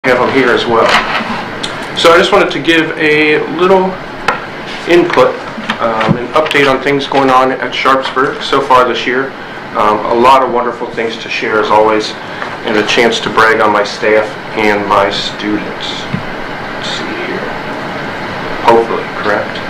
have them here as well. So I just wanted to give a little input, an update on things going on at Sharpsburg so far this year. A lot of wonderful things to share as always, and a chance to brag on my staff and my students. Let's see here. Hopefully, correct?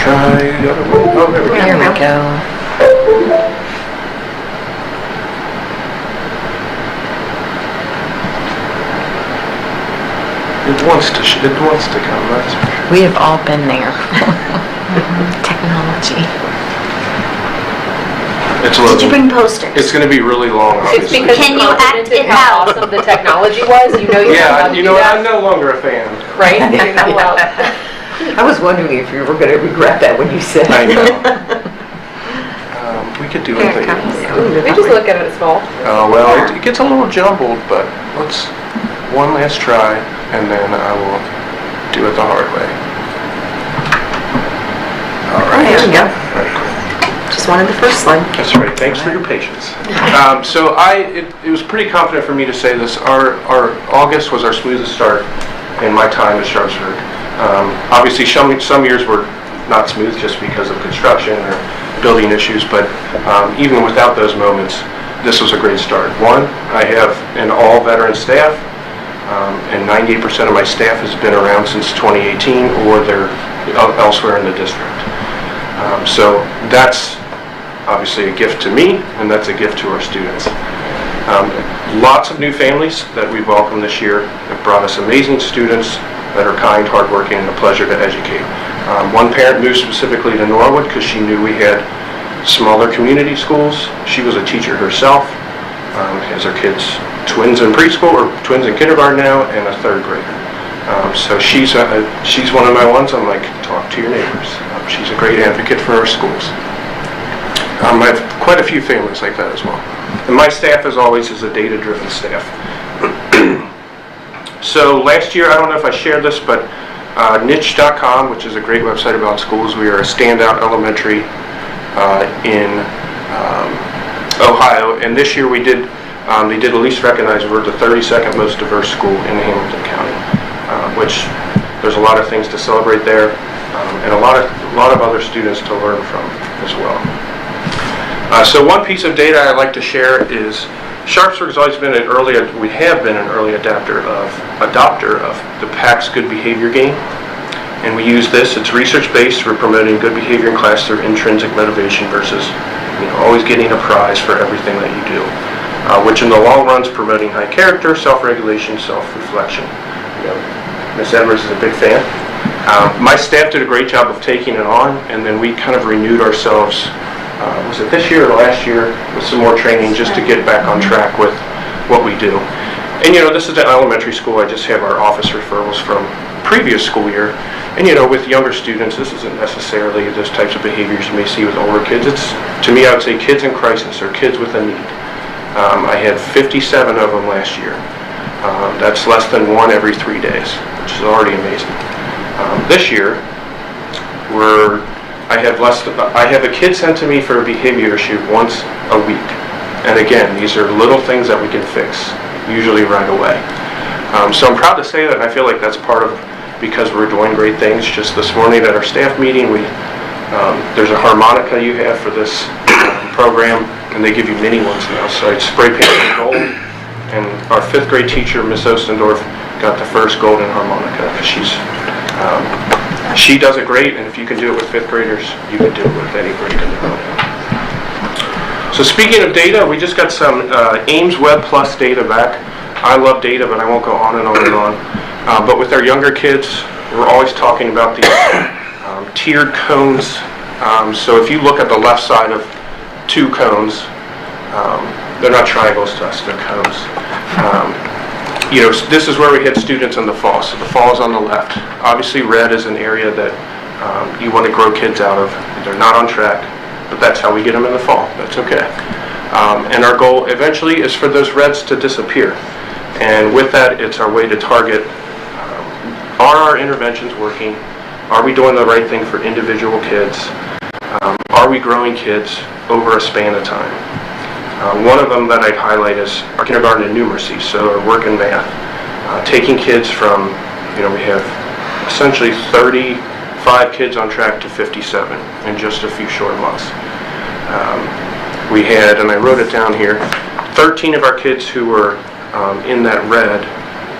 Try the other way. Oh, there we go. There we go. It wants to come. That's for sure. We have all been there. Technology. It's Did you bring posters? It's going to be really long, It's obviously. because Can you you act complimented it how out? awesome the technology was. You know you're Yeah, allowed to you do know what? that. I'm no longer a fan. Right? You're not allowed. I was wondering if you were going to regret that when you said I know. We could do it later. We just look at it small. Well, it gets a little jumbled, but let's one last try, and then I will do it the hard way. All right. There we go. Very cool. just wanted the first slide. That's right. Thanks for your patience. So it was pretty confident for me to say this. Our August was our smoothest start in my time at Sharpsburg. Obviously, some years were not smooth just because of construction or building issues, but even without those moments, this was a great start. One, I have an all-veteran staff, and 98% of my staff has been around since 2018, or they're elsewhere in the district. So that's obviously a gift to me, and that's a gift to our students. Lots of new families that we've welcomed this year have brought us amazing students that are kind, hardworking, and a pleasure to educate. One parent moved specifically to Norwood because she knew we had smaller community schools. She was a teacher herself, has her kids twins in preschool, or twins in kindergarten now, and a third grader. So she's one of my ones. I'm like, talk to your neighbors. She's a great advocate for our schools. I have quite a few families like that as well. And my staff, as always, is a data-driven staff. So last year, I don't know if I shared this, but niche.com, which is a great website about schools, we are a standout elementary in Ohio. And this year they did at least recognize we're the 32nd most diverse school in Hamilton County, which there's a lot of things to celebrate there, and a lot of other students to learn from as well. So one piece of data I'd like to share is Sharpsburg has always been an early adopter of the PACS Good Behavior Game, and we use this. It's research-based. We're promoting good behavior in class through intrinsic motivation versus, always getting a prize for everything that you do, which in the long run is promoting high character, self-regulation, self-reflection. Ms. Edwards is a big fan. My staff did a great job of taking it on, and then we kind of renewed ourselves. Was it this year or last year, with some more training just to get back on track with what we do. And this is an elementary school. I just have our office referrals from previous school year. And with younger students, this isn't necessarily those types of behaviors you may see with older kids. It's, to me, I would say kids in crisis or kids with a need. I had 57 of them last year. That's less than one every 3 days, which is already amazing. This year, I have a kid sent to me for a behavior issue once a week. And again, these are little things that we can fix, usually right away. So I'm proud to say that, and I feel like that's part of because we're doing great things. Just this morning at our staff meeting, there's a harmonica you have for this program, and they give you mini ones now. So I spray painted gold, and our 5th grade teacher, Miss Ostendorf, got the first golden harmonica. She does it great, and if you can do it with 5th graders, you can do it with any grade in the building. So speaking of data, we just got some Ames Web Plus data back. I love data, but I won't go on and on and on. But with our younger kids, we're always talking about these tiered cones. So if you look at the left side of 2 cones, they're not triangles to us, they're cones. This is where we hit students in the fall. So the fall is on the left. Obviously red is an area that you want to grow kids out of. They're not on track, but that's how we get them in the fall. That's okay. And our goal eventually is for those reds to disappear. And with that, it's our way to target, are our interventions working? Are we doing the right thing for individual kids? Are we growing kids over a span of time? One of them that I'd highlight is our kindergarten and numeracy, so our work in math. Taking kids from, we have essentially 35 kids on track to 57 in just a few short months. We had, and I wrote it down here, 13 of our kids who were in that red,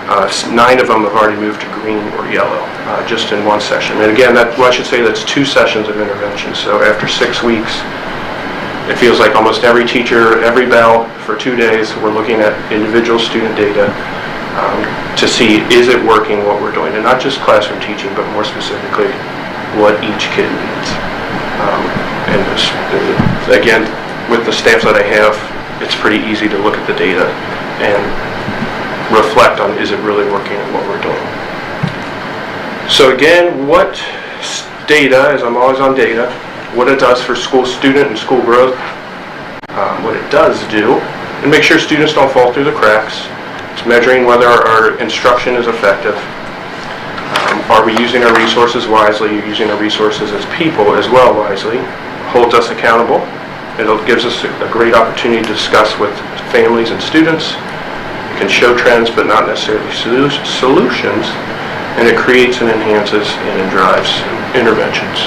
9 of them have already moved to green or yellow, just in one session. And again, I should say that's 2 sessions of intervention. So after 6 weeks, it feels like almost every teacher, every bell for 2 days, we're looking at individual student data to see, is it working what we're doing? And not just classroom teaching, but more specifically, what each kid needs. And again, with the staff that I have, it's pretty easy to look at the data and reflect on, is it really working at what we're doing? So again, what data, as I'm always on data, what it does for school student and school growth, what it does do, and make sure students don't fall through the cracks. It's measuring whether our instruction is effective. Are we using our resources wisely? Using our resources as people as well wisely. Holds us accountable. It gives us a great opportunity to discuss with families and students. It can show trends, but not necessarily solutions. And it creates and enhances and drives interventions.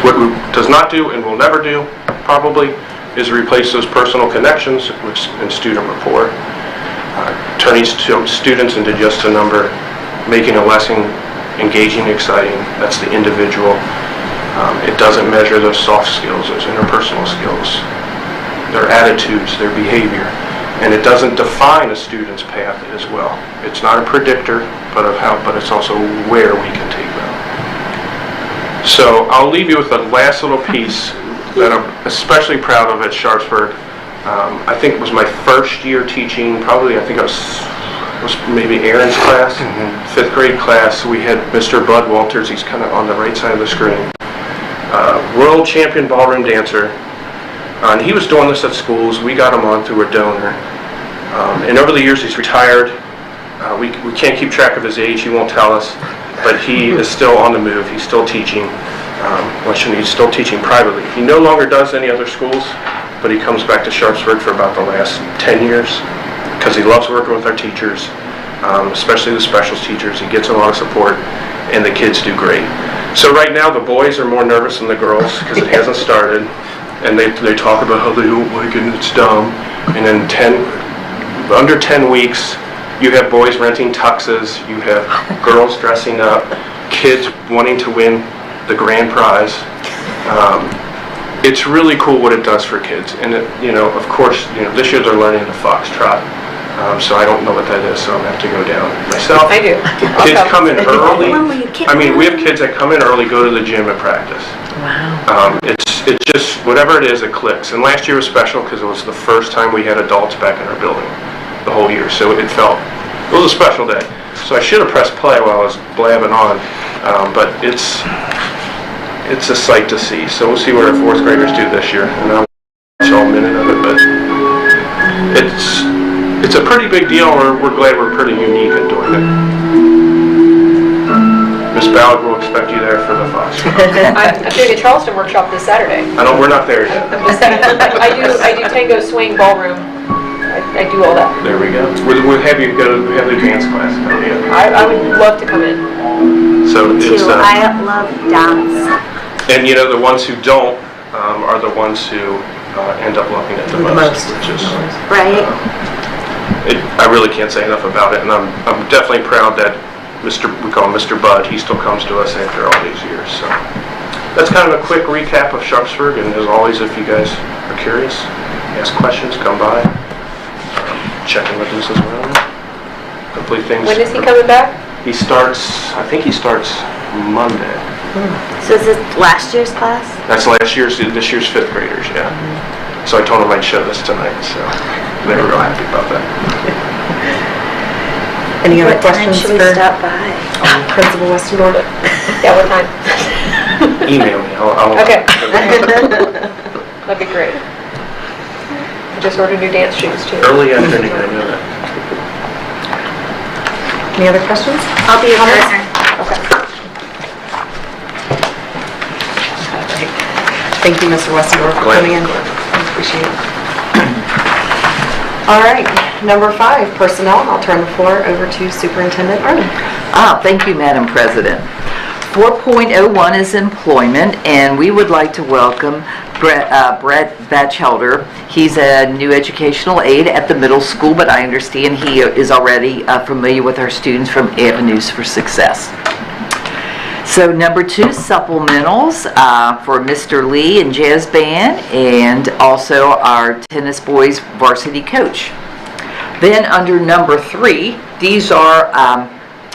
What it does not do and will never do, probably, is replace those personal connections and student rapport. Turning students into just a number, making a lesson engaging, exciting. That's the individual. It doesn't measure those soft skills, those interpersonal skills, their attitudes, their behavior. And it doesn't define a student's path as well. It's not a predictor, but it's also where we can take them. So I'll leave you with the last little piece that I'm especially proud of at Sharpsburg. I think it was my first year teaching, probably I think it was maybe Aaron's class, 5th grade class. We had Mr. Bud Walters, he's kind of on the right side of the screen. World champion ballroom dancer. And he was doing this at schools. We got him on through a donor. And over the years he's retired. We can't keep track of his age, he won't tell us. But he is still on the move, he's still teaching. He's still teaching privately. He no longer does any other schools, but he comes back to Sharpsburg for about the last 10 years because he loves working with our teachers, especially the specials teachers. He gets a lot of support, and the kids do great. So right now the boys are more nervous than the girls because it hasn't started, and they talk about how they don't like it and it's dumb. And then under 10 weeks, you have boys renting tuxes, you have girls dressing up, kids wanting to win the grand prize. It's really cool what it does for kids. And of course, this year they're learning the foxtrot. So I don't know what that is, so I'm gonna have to go down myself. I do. Kids come in early. I mean, we have kids that come in early, go to the gym and practice. Wow. It's just, whatever it is, it clicks. And last year was special because it was the first time we had adults back in our building the whole year. So it was a special day. So I should have pressed play while I was blabbing on, but it's a sight to see. So we'll see what our 4th graders do this year, and I'll watch all minute of it, but it's a pretty big deal. We're glad we're pretty unique in doing it. Miss Ballard will expect you there for the fox. I'm doing a Charleston workshop this Saturday. We're not there yet. I'm just saying, I do tango, swing, ballroom. I do all that. There we go. We'll have you go to the dance class. I would love to come in. So it's I love dance. and the ones who don't are the ones who end up loving it the most, which is Right. I really can't say enough about it, and I'm definitely proud that we call him Mr. Bud, he still comes to us after all these years. So that's kind of a quick recap of Sharpsburg, and as always, if you guys are curious, ask questions, come by, check in with us as well. hopefully things... When is he coming back? He starts, I think he starts Monday. So is this last year's class? That's this year's 5th graders, yeah. So I told them I'd show this tonight, so they were real happy about that. Any other What time questions should we for stop by? Principal Westendorf? Yeah, what time? Email me, I'll Okay. That'd be great. I just ordered new dance shoes too. Early afternoon, I know that. Any other questions? I'll be your partner. Okay. Thank you, Mr. Westendorf, for Glad. coming in. I appreciate it. All right, number 5, personnel. I'll turn the floor over to Superintendent Ronan. Thank you, Madam President. 4.01 is employment, and we would like to welcome Brett Batchelder. He's a new educational aide at the middle school, but I understand he is already familiar with our students from Avenues for Success. So number 2, supplementals for Mr. Lee and Jazz Band, and also our tennis boys varsity coach. Then under number 3, these are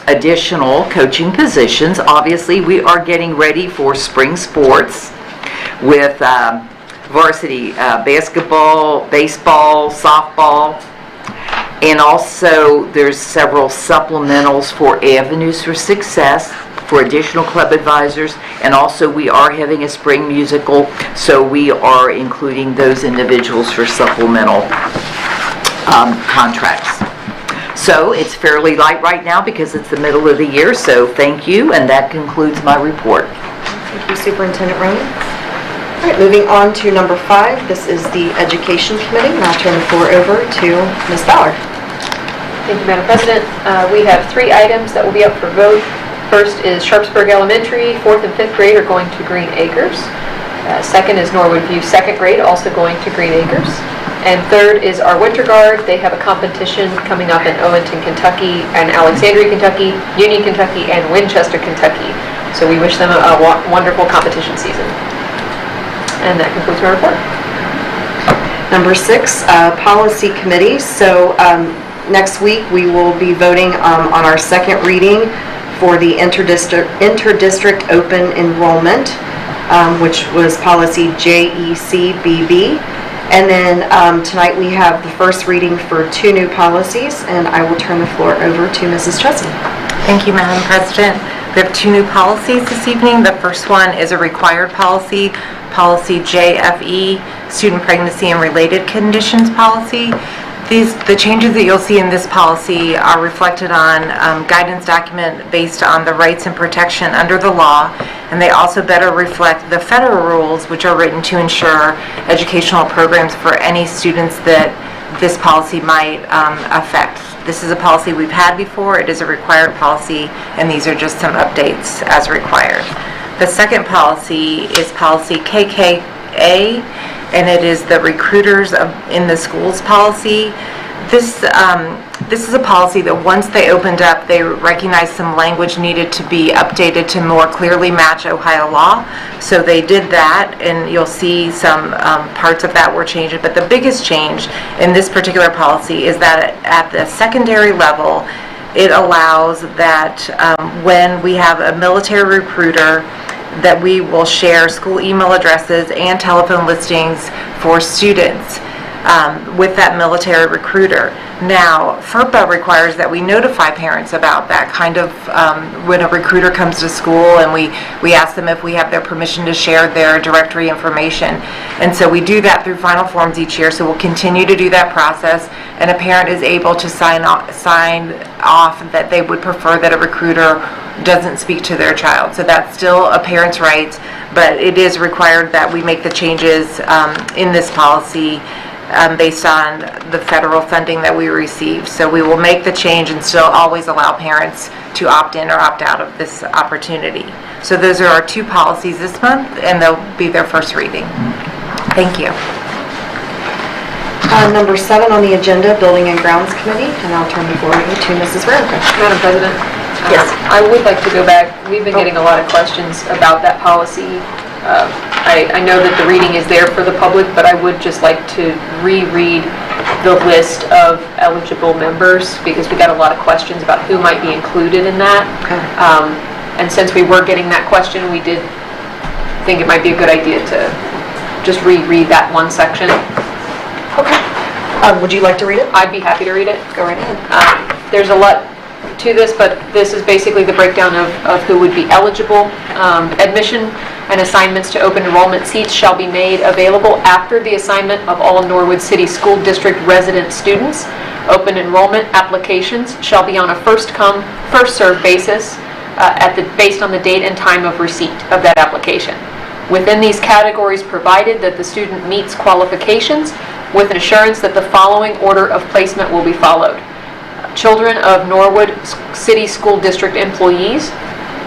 additional coaching positions. Obviously, we are getting ready for spring sports with varsity basketball, baseball, softball, and also there's several supplementals for Avenues for Success for additional club advisors, and also we are having a spring musical, so we are including those individuals for supplemental contracts. So it's fairly light right now because it's the middle of the year, so thank you, and that concludes my report. Thank you, Superintendent Ronan. All right, moving on to number 5. This is the Education Committee, and I'll turn the floor over to Ms. Ballard. Thank you, Madam President. We have 3 items that will be up for vote. First is Sharpsburg Elementary, 4th and 5th grade are going to Green Acres. Second is Norwood View 2nd grade, also going to Green Acres. And third is our Winter Guard. They have a competition coming up in Owenton, Kentucky, and Alexandria, Kentucky, Union, Kentucky, and Winchester, Kentucky. So we wish them a wonderful competition season. And that concludes my report. Number 6, Policy Committee. So next week we will be voting on our second reading for the interdistrict open enrollment, which was policy JECBB. And then tonight we have the first reading for 2 new policies, and I will turn the floor over to Mrs. Chesney. Thank you, Madam President. We have 2 new policies this evening. The first one is a required policy, policy JFE, student pregnancy and related conditions policy. The changes that you'll see in this policy are reflected on guidance document based on the rights and protection under the law, and they also better reflect the federal rules which are written to ensure educational programs for any students that this policy might affect. This is a policy we've had before. It is a required policy, and these are just some updates as required. The second policy is policy KKA, and it is the recruiters in the schools policy. This is a policy that once they opened up, they recognized some language needed to be updated to more clearly match Ohio law. So they did that, and you'll see some parts of that were changed. But the biggest change in this particular policy is that at the secondary level, it allows that when we have a military recruiter, that we will share school email addresses and telephone listings for students with that military recruiter. Now, FERPA requires that we notify parents about that kind of when a recruiter comes to school, and we ask them if we have their permission to share their directory information. And so we do that through final forms each year, so we'll continue to do that process, and a parent is able to sign off that they would prefer that a recruiter doesn't speak to their child. So that's still a parent's right, but it is required that we make the changes in this policy based on the federal funding that we receive. So we will make the change and still always allow parents to opt in or opt out of this opportunity. So those are our 2 policies this month, and they'll be their first reading. Thank you. Number 7 on the agenda, Building and Grounds Committee, and I'll turn the floor over to Mrs. Veronica. Madam President? Yes. I would like to go back. We've been getting a lot of questions about that policy. I know that the reading is there for the public, but I would just like to reread the list of eligible members, because we got a lot of questions about who might be included in that. Okay. And since we were getting that question, we did think it might be a good idea to just reread that one section. Okay. Would you like to read it? I'd be happy to read it. Go right ahead. There's a lot to this, but this is basically the breakdown of who would be eligible. Admission and assignments to open enrollment seats shall be made available after the assignment of all Norwood City School District resident students. Open enrollment applications shall be on a first-come, first-served basis based on the date and time of receipt of that application. Within these categories, provided that the student meets qualifications, with an assurance that the following order of placement will be followed. Children of Norwood City School District employees,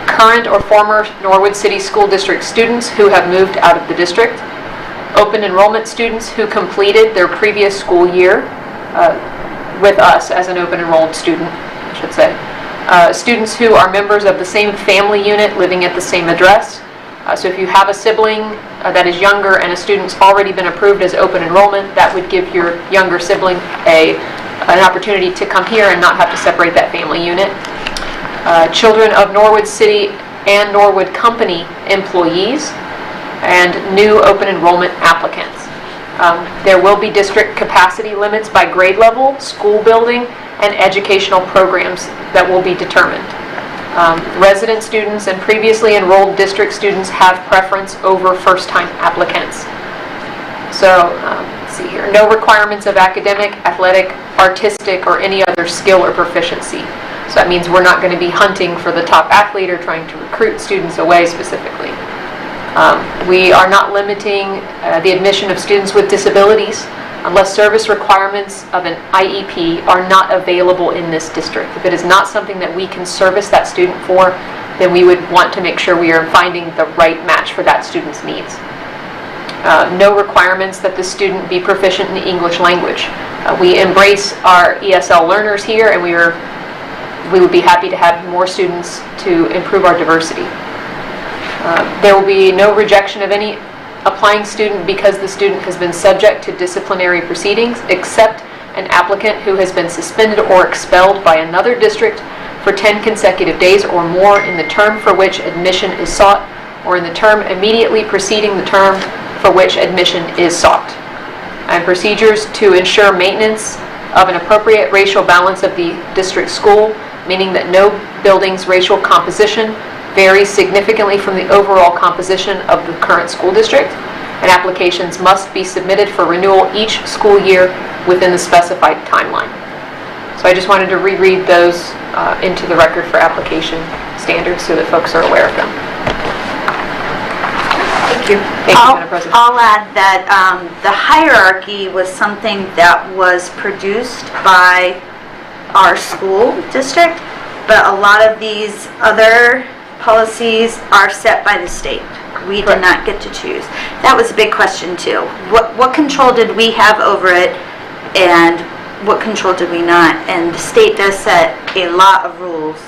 current or former Norwood City School District students who have moved out of the district, open enrollment students who completed their previous school year with us as an open enrolled student, I should say. Students who are members of the same family unit living at the same address. So if you have a sibling that is younger and a student's already been approved as open enrollment, that would give your younger sibling an opportunity to come here and not have to separate that family unit. Children of Norwood City and Norwood Company employees, and new open enrollment applicants. There will be district capacity limits by grade level, school building, and educational programs that will be determined. Resident students and previously enrolled district students have preference over first-time applicants. So, let's see here. No requirements of academic, athletic, artistic, or any other skill or proficiency. So that means we're not going to be hunting for the top athlete or trying to recruit students away specifically. We are not limiting the admission of students with disabilities unless service requirements of an IEP are not available in this district. If it is not something that we can service that student for, then we would want to make sure we are finding the right match for that student's needs. No requirements that the student be proficient in the English language. We embrace our ESL learners here, and we would be happy to have more students to improve our diversity. There will be no rejection of any applying student because the student has been subject to disciplinary proceedings, except an applicant who has been suspended or expelled by another district for 10 consecutive days or more in the term for which admission is sought, or in the term immediately preceding the term for which admission is sought. And procedures to ensure maintenance of an appropriate racial balance of the district school, meaning that no building's racial composition varies significantly from the overall composition of the current school district, and applications must be submitted for renewal each school year within the specified timeline. So I just wanted to reread those into the record for application standards so that folks are aware of them. Thank you. Thank you, Madam President. I'll add that the hierarchy was something that was produced by our school district, but a lot of these other policies are set by the state. We did not get to choose. That was a big question too. What control did we have over it, and what control did we not? And the state does set a lot of rules.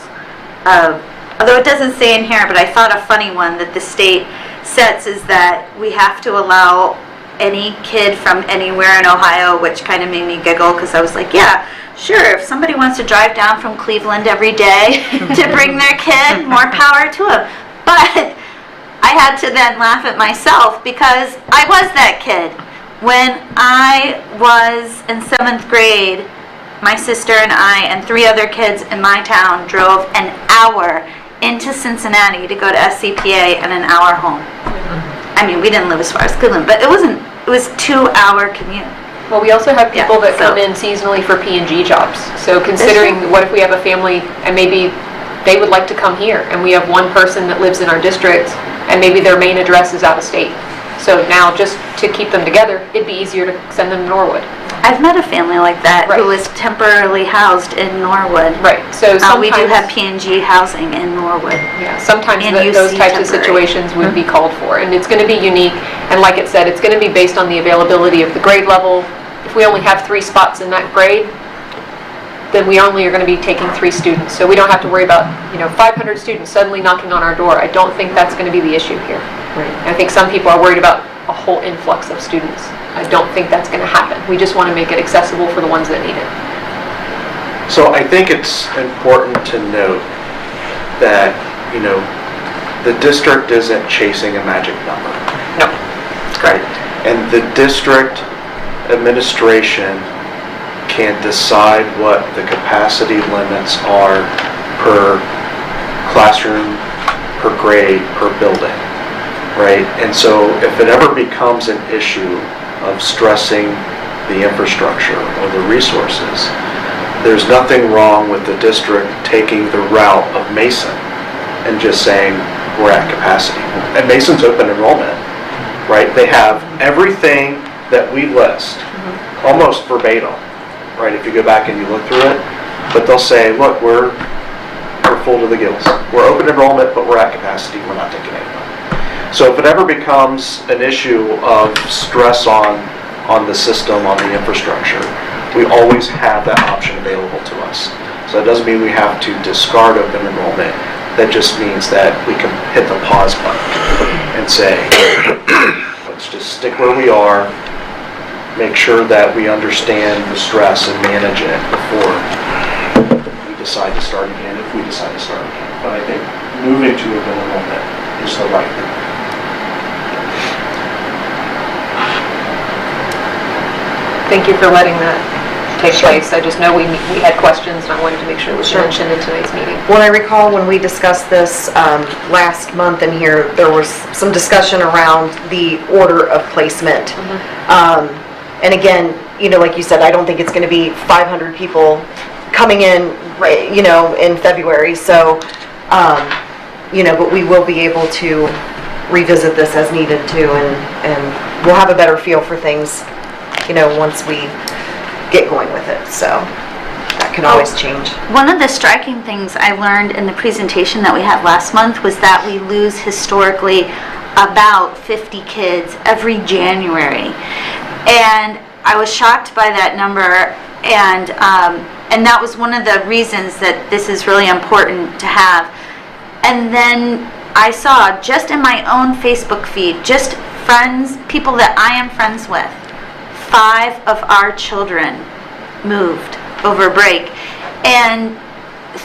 Although it doesn't say in here, but I thought a funny one that the state sets is that we have to allow any kid from anywhere in Ohio, which kind of made me giggle because I was like, yeah, sure, if somebody wants to drive down from Cleveland every day to bring their kid, more power to them. But I had to then laugh at myself because I was that kid. When I was in 7th grade, my sister and I and 3 other kids in my town drove an hour into Cincinnati to go to SCPA and an hour home. I mean, we didn't live as far as Cleveland, but it was 2-hour commute. Well, we also have people that so- come in seasonally for P&G jobs. So considering what if we have a family and maybe they would like to come here, and we have one person that lives in our district and maybe their main address is out of state. So now just to keep them together, it'd be easier to send them to Norwood. I've met a family like that Right. who was temporarily housed in Norwood. Right. So sometimes We do have P&G housing in Norwood. Yeah, sometimes And those UC types of temporary. situations would be called for, and it's going to be unique. And like it said, it's going to be based on the availability of the grade level. If we only have 3 spots in that grade, then we only are going to be taking 3 students. So we don't have to worry about 500 students suddenly knocking on our door. I don't think that's going to be the issue here. Right. I think some people are worried about a whole influx of students. I don't think that's going to happen. We just want to make it accessible for the ones that need it. So I think it's important to note that, the district isn't chasing a magic number. No, that's correct. And the district administration can decide what the capacity limits are per classroom, per grade, per building, right? And so if it ever becomes an issue of stressing the infrastructure or the resources, there's nothing wrong with the district taking the route of Mason and just saying, we're at capacity. And Mason's open enrollment, right? They have everything that we list, almost verbatim, right? If you go back and you look through it, but they'll say, look, we're full to the gills. We're open enrollment, but we're at capacity. We're not taking anybody. So if it ever becomes an issue of stress on the system, on the infrastructure, we always have that option available to us. So it doesn't mean we have to discard open enrollment. That just means that we can hit the pause button and say, let's just stick where we are, make sure that we understand the stress and manage it before we decide to start again, if we decide to start again. But I think moving to open enrollment is the right thing. Thank you for letting that take place. I just know we had questions, and I wanted to make sure it was mentioned in tonight's meeting. Well, I recall when we discussed this last month in here, there was some discussion around the order of placement. And again, like you said, I don't think it's going to be 500 people coming in, in February. So, but we will be able to revisit this as needed too, and we'll have a better feel for things, once we get going with it. So that can always change. One of the striking things I learned in the presentation that we had last month was that we lose historically about 50 kids every January. And I was shocked by that number, and that was one of the reasons that this is really important to have. And then I saw just in my own Facebook feed, just friends, people that I am friends with, 5 of our children moved over break, and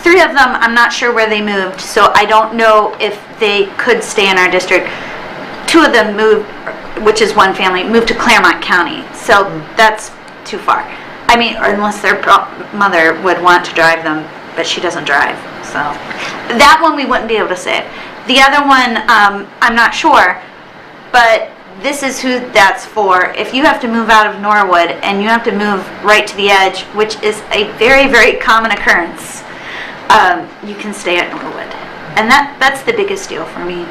3 of them I'm not sure where they moved, so I don't know if they could stay in our district. 2 of them moved, which is one family, moved to Claremont County, so that's too far. I mean, or unless their mother would want to drive them, but she doesn't drive, so that one we wouldn't be able to say. The other one, I'm not sure, but this is who that's for. If you have to move out of Norwood and you have to move right to the edge, which is a very, very common occurrence, you can stay at Norwood. And that's the biggest deal for me.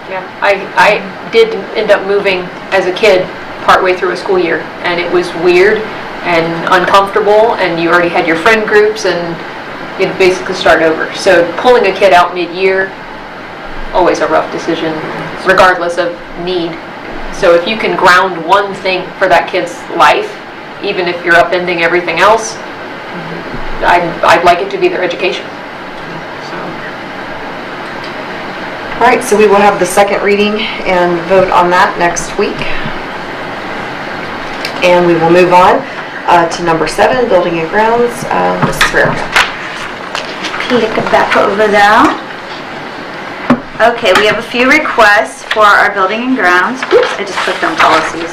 Yeah, I did end up moving as a kid partway through a school year, and it was weird and uncomfortable, and you already had your friend groups, and you'd basically start over. So pulling a kid out mid-year, always a rough decision, regardless of need. So if you can ground one thing for that kid's life, even if you're upending everything else, I'd like it to be their education. All right, so we will have the second reading and vote on that next week. And we will move on to number 7, Building and Grounds. Mrs. Rarica. Pick it back over there. Okay, we have a few requests for our building and grounds. Oops, I just clicked on policies.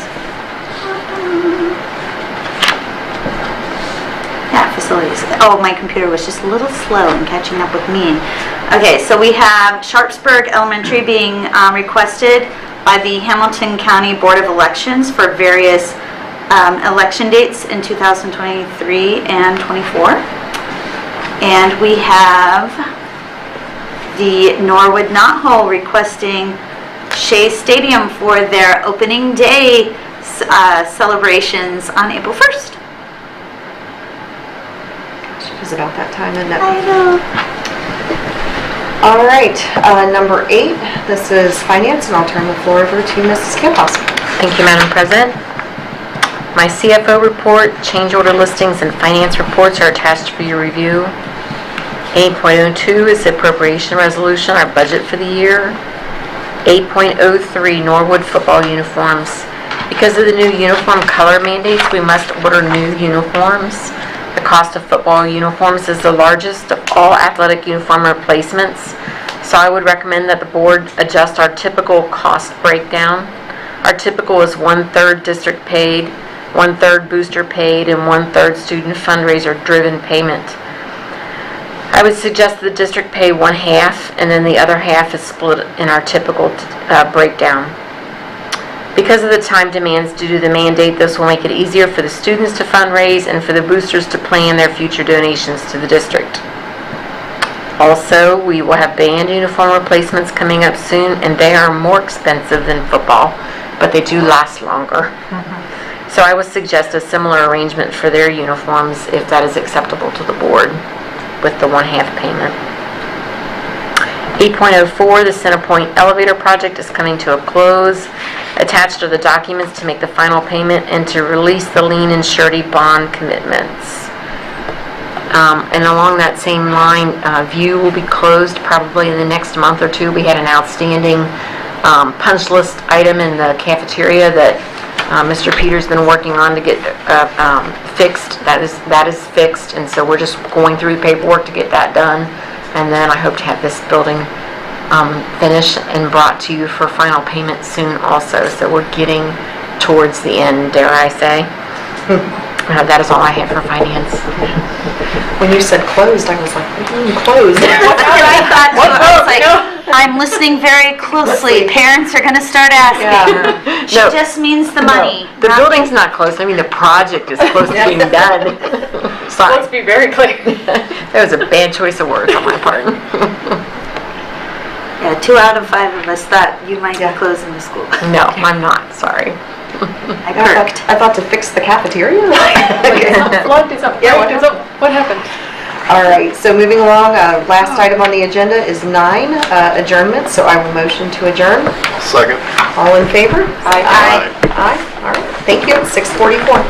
Yeah, facilities. Oh, my computer was just a little slow in catching up with me. Okay, so we have Sharpsburg Elementary being requested by the Hamilton County Board of Elections for various election dates in 2023 and 24. And we have the Norwood Knothole requesting Shea Stadium for their opening day celebrations on April 1st. It was about that time, isn't it? I know. All right, number 8, this is Finance, and I'll turn the floor over to Mrs. Campos. Thank you, Madam President. My CFO report, change order listings, and finance reports are attached for your review. 8.02 is the appropriation resolution, our budget for the year. 8.03 Norwood football uniforms. Because of the new uniform color mandates, we must order new uniforms. The cost of football uniforms is the largest of all athletic uniform replacements. So I would recommend that the board adjust our typical cost breakdown. Our typical is 1/3 district paid, 1/3 booster paid, and 1/3 student fundraiser driven payment. I would suggest the district pay 1/2 and then the other half is split in our typical breakdown. Because of the time demands due to the mandate, this will make it easier for the students to fundraise and for the boosters to plan their future donations to the district. Also, we will have band uniform replacements coming up soon, and they are more expensive than football, but they do last longer. So I would suggest a similar arrangement for their uniforms if that is acceptable to the board with the 1/2 payment. 8.04, the Centerpoint Elevator Project is coming to a close. Attached are the documents to make the final payment and to release the lien and surety bond commitments. And along that same line, View will be closed probably in the next month or two. We had an outstanding punch list item in the cafeteria that Mr. Peter's been working on to get fixed. That is fixed, and so we're just going through paperwork to get that done. And then I hope to have this building finished and brought to you for final payment soon also. So we're getting towards the end, dare I say. That is all I have for finance. When you said closed, I was like, what do you mean closed? I thought, I was like, I'm listening very closely. Parents are gonna start asking. Yeah. She just means the money. The building's not close. I mean, the project is close to being done. Sorry. Let's be very clear. That was a bad choice of words on my part. Yeah, 2 out of 5 of us thought you might be closing the school. No, I'm not. Sorry. I perked. I thought to fix the cafeteria. What happened? All right, so moving along, last item on the agenda is 9, adjournment, so I will motion to adjourn. Second. All in favor? Aye. Aye, all right, thank you, 6:44.